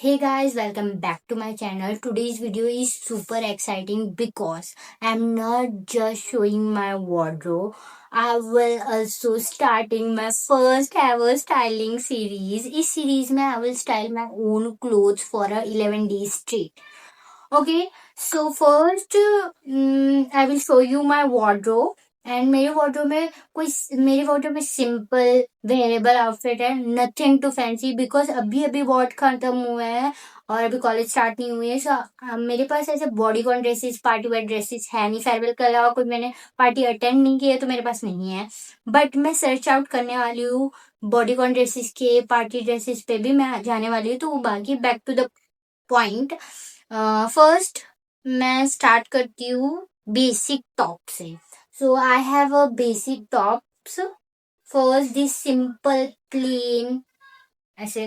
Hey guys, welcome back to my channel. Today's video is super exciting because I'm not just showing my wardrobe. I will also starting my first ever styling series. इस series में I will style my own clothes for a 11 days straight. Okay, so first I will show you my wardrobe. And मेरे wardrobe में simple wearable outfit है, nothing too fancy because अभी अभी ward खत्म हुआ है और अभी कॉलेज स्टार्ट नहीं हुई है. सो मेरे पास ऐसे bodycon dresses party wear dresses है नहीं. फेयरवेल के अलावा कोई मैंने पार्टी अटेंड नहीं की है तो मेरे पास नहीं है. बट मैं सर्च आउट करने वाली हूँ बॉडीकॉन ड्रेसेस के, पार्टी ड्रेसेस पे भी मैं जाने वाली हूँ. तो बाकी back to the point. First मैं स्टार्ट करती हूँ बेसिक टॉप से. So I have a basic tops. First this simple plain ऐसे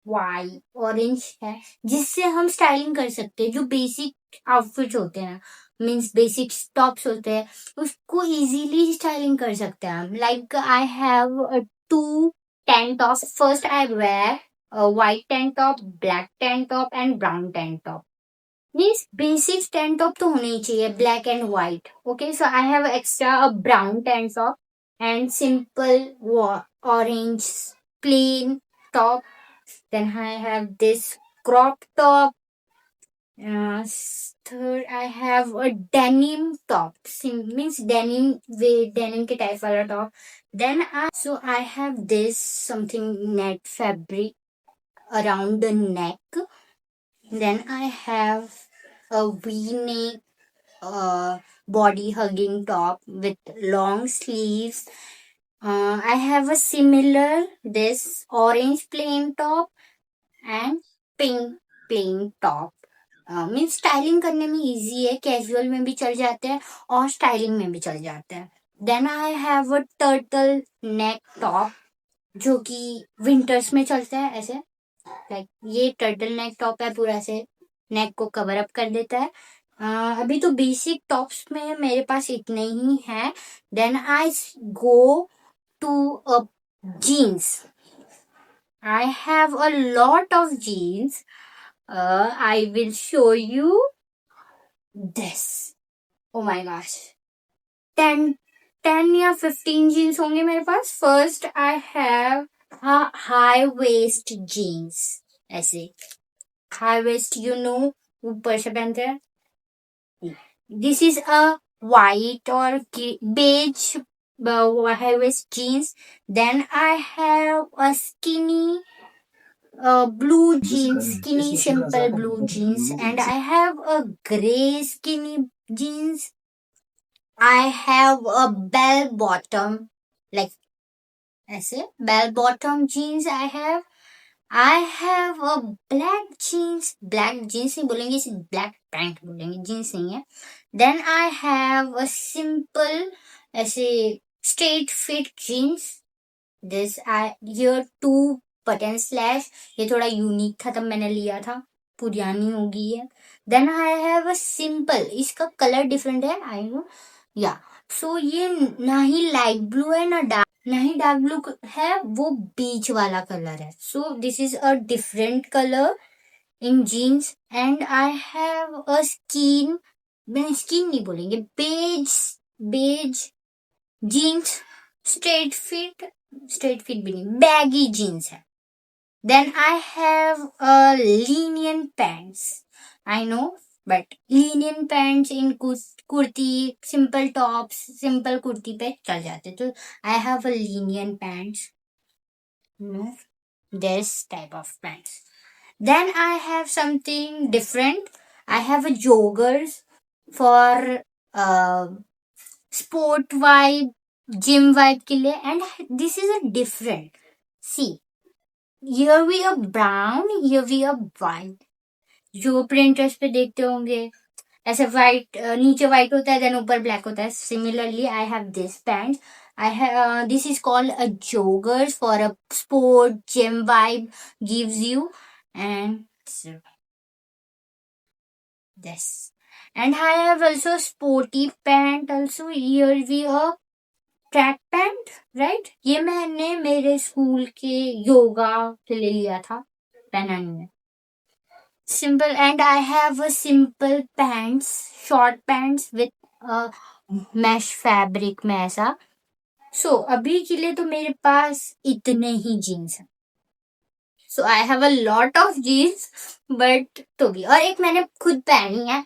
वाइट ऑरेंज है जिससे हम स्टाइलिंग कर सकते हैं. जो बेसिक आउटफिट होते हैं, मीन्स बेसिक टॉप्स होते हैं, उसको इजीली स्टाइलिंग कर सकते हैं हम. Like I have two tank tops. First I wear a white tank top, black tank top and brown tank top. Means basic tank top तो होने ही चाहिए, black and white. Okay, so I have extra a brown tank top and simple orange plain top. Then I have this crop top. Third I have a denim top. Means denim के type वाला top. Then I have this something net fabric around the neck. Then I have a V-neck body hugging top with long sleeves. I have a similar this orange plain top and pink plain top. Means styling करने में easy है, casual में भी चल जाते हैं और styling में भी चल जाते हैं. Then I have a turtle neck top जो कि विंटर्स में चलता है ऐसे. लाइक ये टर्टल नेक टॉप है, पूरा से नेक को कवर अप कर देता है. अभी तो बेसिक टॉप्स में मेरे पास इतने ही हैं. Then I go to a jeans. I have a lot of jeans. I will show you this. Oh my gosh. 10 या 15 jeans होंगे मेरे पास. First I have a high waist jeans. ऐसे high waist ऊपर से पहनते हैं. This is a white or beige high waist jeans. Then I have a skinny blue jeans, skinny simple blue jeans, and I have a gray skinny jeans. I have a bell bottom, like ऐसे bell bottom jeans. I have a black jeans नहीं बोलेंगे इसे, black pant बोलेंगे, jeans नहीं है. Then I have a simple ऐसे straight fit jeans. Here two button slash, ये थोड़ा यूनिक था तब मैंने लिया था, पुरानी हो गई है. Then I have a simple, इसका कलर डिफरेंट है आई नो या. सो ये ना ही लाइट ब्लू है ना ही डार्क ब्लू है, वो बीच वाला कलर है. So this is a different colour in jeans. And I have a skin नहीं बोलेंगे, बेज जीन्स, स्ट्रेट फिट भी नहीं, बैगी जीन्स है. Then I have a lenient pants. I know, but lenient pants in kurti, simple tops, simple kurti पे चल जाते. तो I have a lenient pants. This type of pants. Then I have something different. I have a joggers for sport vibe, gym vibe के लिए. And this is a different. See. Here we are brown, here we are white. जो printers पे देखते होंगे ऐसे white, नीचे white होता है देन ऊपर ब्लैक होता है. Similarly I have this pant. I have this is called a joggers for a sport gym vibe gives you. And this, and I have also sporty pant also. Here we are track pant, right. ये मैंने मेरे school के योगा के लिए लिया था, पहना नहीं है. simple, and I have a simple pants, short pants with a mesh fabric में ऐसा. So अभी के लिए तो मेरे पास इतने ही जीन्स हैं. So I have a lot of jeans, but तो भी, और एक मैंने खुद पहनी है.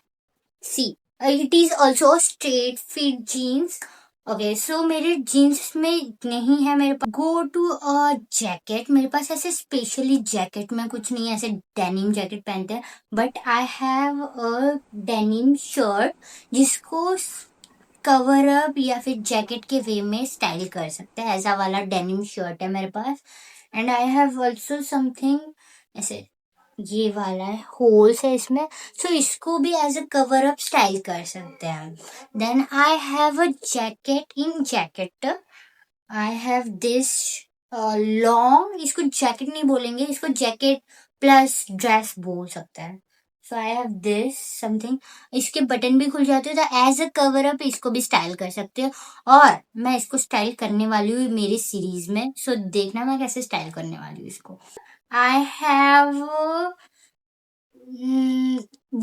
See, it is also a straight fit jeans. Okay, so मेरे जीन्स में इतने ही है मेरे पास. गो टू अ जैकेट. मेरे पास ऐसे स्पेशली जैकेट में कुछ नहीं है, ऐसे डेनिम जैकेट पहनते हैं, but I have a denim shirt जिसको कवर अप या फिर जैकेट के वे में स्टाइल कर सकते हैं. ऐसा वाला डेनिम शर्ट है मेरे पास. And I have also something ऐसे, ये वाला है, होल्स है इसमें, सो इसको भी as a cover up style कर सकते हैं. Then I have a jacket in jacket. I have this long, इसको जैकेट नहीं बोलेंगे, इसको जैकेट प्लस ड्रेस बोल सकते हैं. So I have this something, इसके बटन भी खुल जाते हैं, तो एज अ कवर अप इसको भी स्टाइल कर सकते हैं. और मैं इसको स्टाइल करने वाली हूँ मेरी सीरीज में, सो देखना मैं कैसे स्टाइल करने वाली हूँ इसको. I have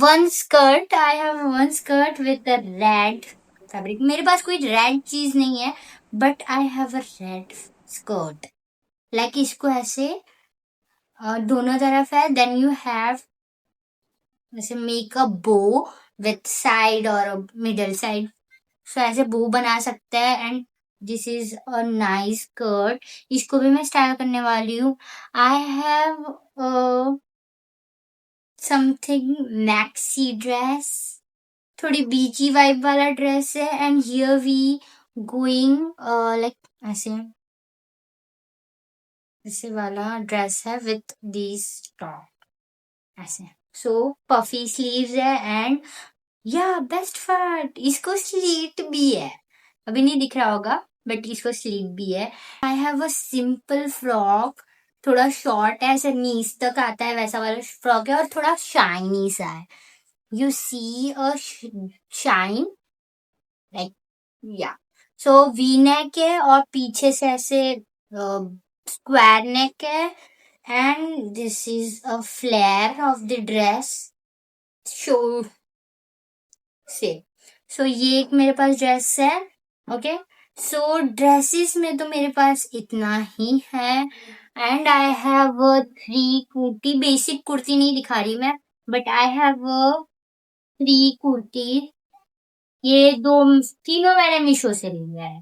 one skirt. I have one skirt with a red fabric. मेरे पास कोई रेड चीज नहीं है, but I have a red skirt. Like इसको ऐसे दोनों तरफ है. देन यू हैव ऐसे make a bow with side और मिडल साइड. सो ऐसे बो बना सकते हैं. And this is a nice skirt. इसको भी मैं स्टाइल करने वाली हूँ. I have something maxi dress, थोड़ी बीची वाइब वाला ड्रेस है. And here we going like ऐसे ऐसे वाला ड्रेस है विथ दिस टॉप ऐसे. सो पफी स्लीव्स है. एंड या बेस्ट पार्ट, इसको स्लीट भी है. अभी नहीं दिख रहा होगा, बट इसको स्लीट भी है. आई हैव अ सिंपल फ्रॉक, थोड़ा शॉर्ट है, ऐसे नीज तक आता है वैसा वाला फ्रॉक है, और थोड़ा शाइनी सा है. You see a shine like, yeah. So V neck है और पीछे से ऐसे स्क्वायर नेक है. And this is a flare of the dress show से. सो ये एक मेरे पास ड्रेस है. ओके, सो ड्रेसेस में तो मेरे पास इतना ही है. And I have 3 kurti. Basic kurti नहीं दिखा रही मैं, बट आई हैव 3 कुर्ती. ये दो तीनों मैंने मीशो से लिया है.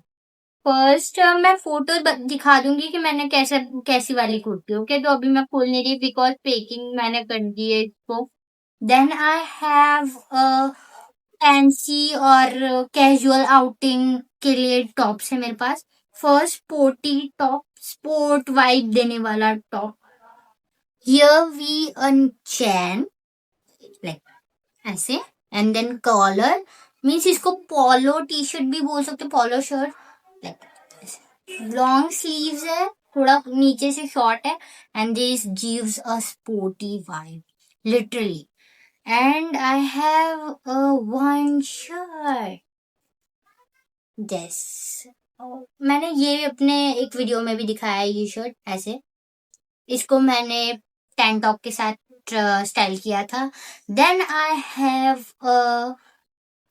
फर्स्ट मैं फोटो दिखा दूंगी कि मैंने कैसी वाली कुर्ती. ओके, तो अभी मैं खोल नहीं रही बिकॉज पैकिंग मैंने कर दी है इसको. देन आई हैव फैंसी और कैजुअल आउटिंग के लिए टॉप्स है मेरे पास. First sporty top, sport vibe देने वाला top. Here we chain like ऐसे. एंड देन कॉलर मीन्स इसको पोलो टी शर्ट भी बोल सकते, polo shirt. Like long sleeves है, थोड़ा नीचे से शॉर्ट है. And this gives a sporty vibe literally. And I have a one shirt this. मैंने ये अपने एक वीडियो में भी दिखाया है, ये शर्ट ऐसे. इसको मैंने टैंक टॉप के साथ स्टाइल किया था. Then I have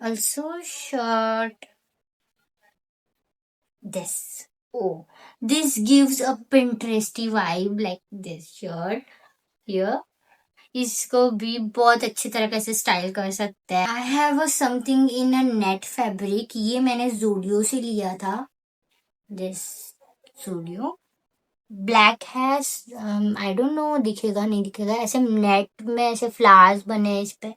also shirt this. Oh, this gives a Pinteresty vibe like this shirt here. इसको भी बहुत अच्छी तरीके से स्टाइल कर सकते हैं. आई have something in a net fabric. ये मैंने जूडियो से लिया था. दिस जूडियो ब्लैक है. आई डोंट नो दिखेगा नहीं दिखेगा. ऐसे नेट में ऐसे फ्लावर्स बने हैं इस पे,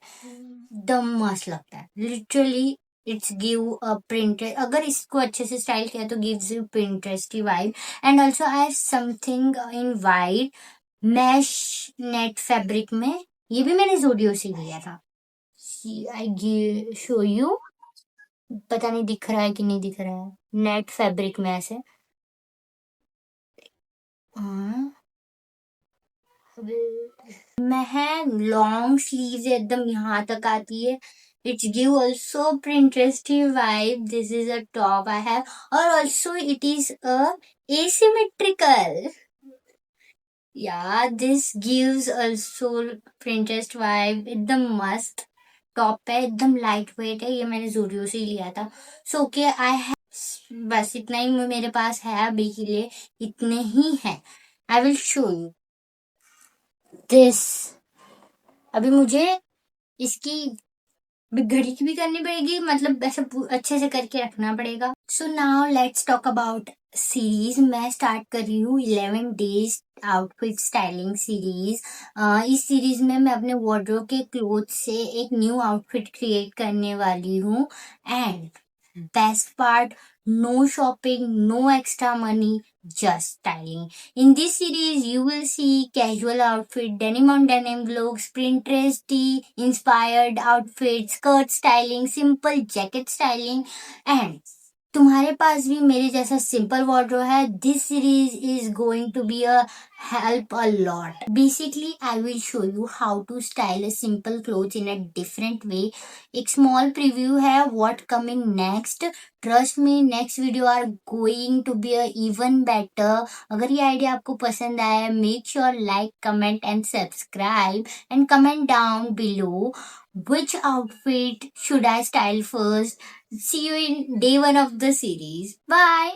दम मस्त लगता है literally. It's give a print. अगर इसको अच्छे से स्टाइल किया तो gives you Pinteresty vibe. And also I have something in white mesh net fabric में. ये भी मैंने जूडियो से लिया था. I show you. पता नहीं दिख रहा है कि नहीं दिख रहा है. नेट फैब्रिक में ऐसे में है. लॉन्ग स्लीव्स एकदम यहाँ तक आती है. It's give also Pinteresty vibe. This is a top I have. और also it is a asymmetrical. Yeah, this gives also Pinterest vibe. एकदम मस्त टॉप पे, एकदम लाइट वेट है। ये मैंने जूडियो से ही लिया था। सो ओके, आई हैव बस इतना ही मेरे पास है अभी के लिए, इतने ही है। I will show you this. अभी मुझे इसकी घड़ी की भी करनी पड़ेगी, मतलब ऐसे अच्छे से करके रखना पड़ेगा। So now let's talk about series. मैं स्टार्ट कर रही हूँ 11 डेज आउटफिट स्टाइलिंग सीरीज। इस सीरीज में मैं अपने वार्डरोब के क्लोथ से एक न्यू आउटफिट क्रिएट करने वाली हूँ। And best part, no shopping, no extra money, just styling. In this series, you will see casual outfit, denim on denim looks, Pinterest inspired outfits, skirt styling, simple jacket styling, and तुम्हारे पास भी मेरे जैसा simple wardrobe है, this series is going to be a help a lot. Basically, I will show you how to style a simple clothes in a different way. एक small preview है what coming next. Trust me, next video are going to be a even better. अगर ये idea आपको पसंद आया, make sure like, comment and subscribe and comment down below which outfit should I style first. See you in day 1 of the series. Bye.